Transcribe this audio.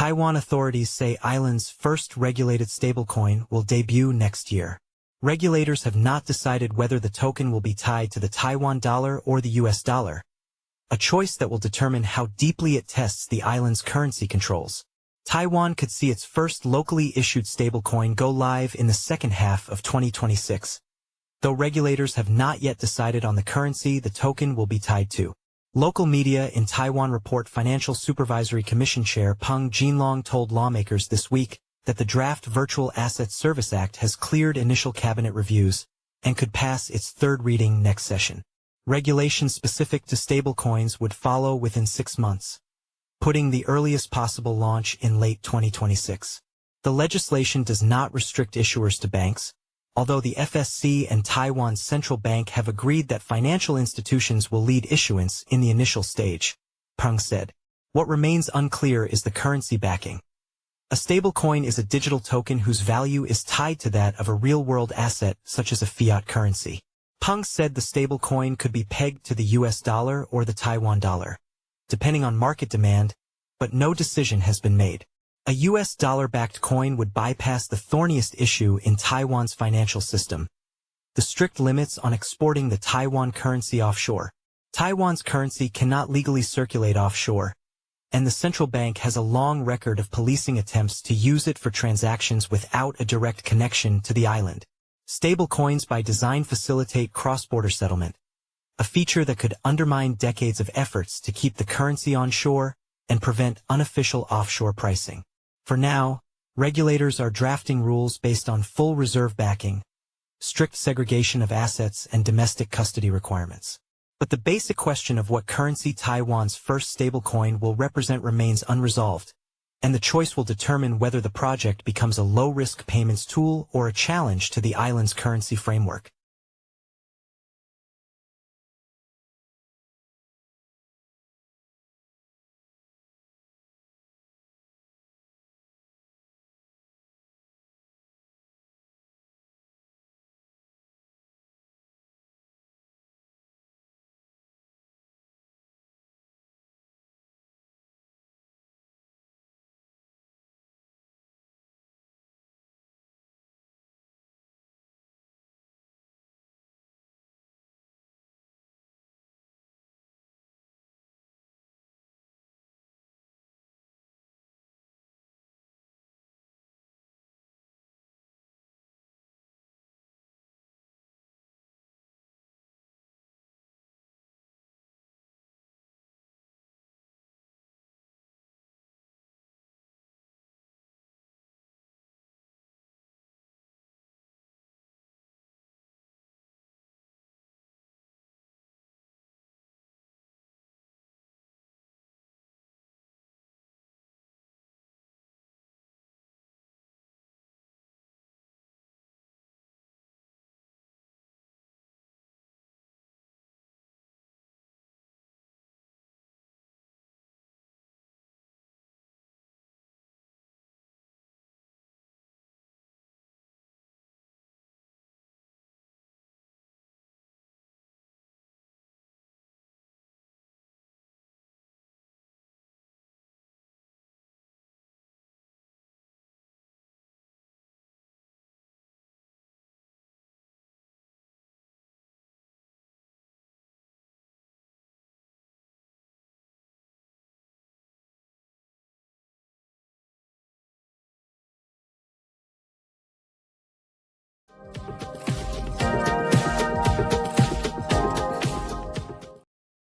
Taiwan authorities say island's first regulated stablecoin will debut next year. Regulators have not decided whether the token will be tied to the Taiwan dollar or the US dollar, a choice that will determine how deeply it tests the island's currency controls. Taiwan could see its first locally issued stablecoin go live in the second half of 2026, though regulators have not yet decided on the currency the token will be tied to. Local media in Taiwan report Financial Supervisory Commission Chair Peng Jin-long told lawmakers this week that the draft Virtual Asset Service Act has cleared initial cabinet reviews and could pass its third reading next session. Regulations specific to stablecoins would follow within 6 months, putting the earliest possible launch in late 2026. The legislation does not restrict issuers to banks, although the FSC and Taiwan's central bank have agreed that financial institutions will lead issuance in the initial stage. Peng said, "What remains unclear is the currency backing. A stablecoin is a digital token whose value is tied to that of a real-world asset such as a fiat currency." Peng said the stablecoin could be pegged to the US dollar or the Taiwan dollar, depending on market demand, but no decision has been made. A US dollar-backed coin would bypass the thorniest issue in Taiwan's financial system: the strict limits on exporting the Taiwan currency offshore. Taiwan's currency cannot legally circulate offshore, and the central bank has a long record of policing attempts to use it for transactions without a direct connection to the island. Stablecoins by design facilitate cross-border settlement, a feature that could undermine decades of efforts to keep the currency onshore and prevent unofficial offshore pricing. For now, regulators are drafting rules based on full reserve backing, strict segregation of assets, and domestic custody requirements. But the basic question of what currency Taiwan's first stablecoin will represent remains unresolved, and the choice will determine whether the project becomes a low-risk payments tool or a challenge to the island's currency framework.